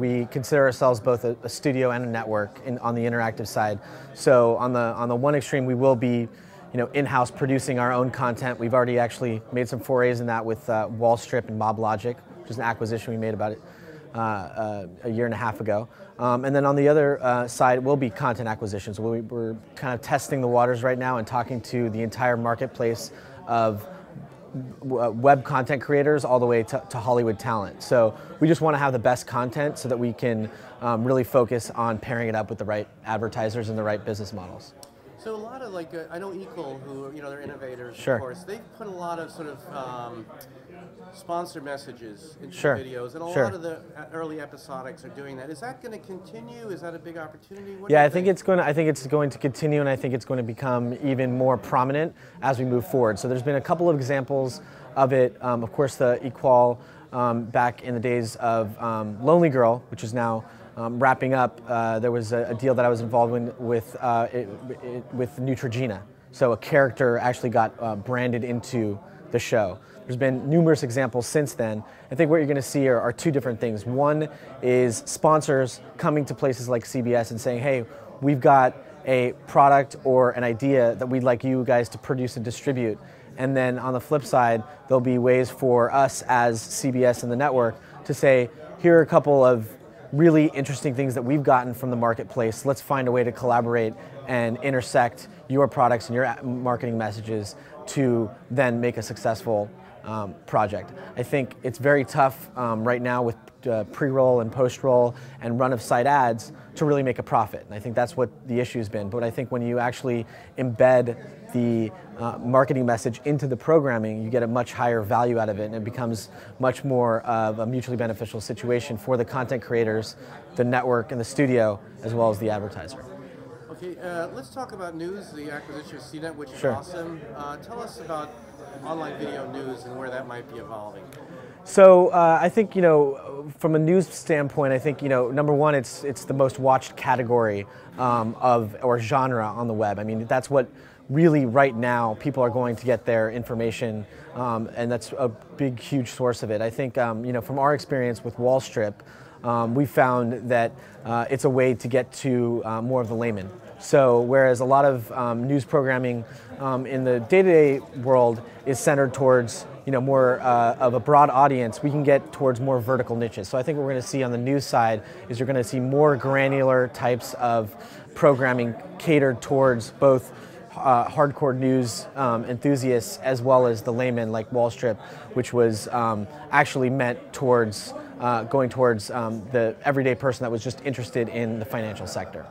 we consider ourselves both a studio and a network on the interactive side. So on the one extreme, we will be in-house producing our own content. We've already actually made some forays in that with Wall Strip and Mob Logic, which is an acquisition we made about a year and a half ago. And then on the other side will be content acquisitions. We're kind of testing the waters right now and talking to the entire marketplace of web content creators all the way to Hollywood talent. So we just want to have the best content so that we can really focus on pairing it up with the right advertisers and the right business models. So a lot of I know Equal, who they're innovators, sure. Of course. They've put a lot of sort of sponsor messages into sure. videos, and a sure. lot of the early episodics are doing that. Is that going to continue? Is that a big opportunity? Yeah, I think it's going to continue, and I think it's going to become even more prominent as we move forward. So there's been a couple of examples of it. Of course, the Equal back in the days of Lonely Girl, which is now wrapping up. There was a deal that I was involved in with Neutrogena. So a character actually got branded into the show. There's been numerous examples since then. I think what you're going to see are two different things. One is sponsors coming to places like CBS and saying, hey, we've got a product or an idea that we'd like you guys to produce and distribute. And then on the flip side, there'll be ways for us as CBS and the network to say, here are a couple of really interesting things that we've gotten from the marketplace. Let's find a way to collaborate and intersect your products and your marketing messages to then make a successful project. I think it's very tough right now with pre-roll and post-roll and run-of-site ads to really make a profit. And I think that's what the issue's been. But I think when you actually embed the marketing message into the programming, you get a much higher value out of it, and it becomes much more of a mutually beneficial situation for the content creators, the network, and the studio, as well as the advertiser. Okay, let's talk about news, the acquisition of CNET, which is sure. awesome. Tell us about online video news and where that might be evolving. So I think, from a news standpoint, I think, number one, it's the most watched category or genre on the web. I mean, that's what really right now people are going to get their information, and that's a big, huge source of it. I think, from our experience with Wall Strip, we found that it's a way to get to more of the layman. So whereas a lot of news programming in the day-to-day world is centered towards more of a broad audience, we can get towards more vertical niches. So I think what we're going to see on the news side is you're going to see more granular types of programming catered towards both hardcore news enthusiasts as well as the layman like Wall Strip, which was actually meant towards going towards the everyday person that was just interested in the financial sector.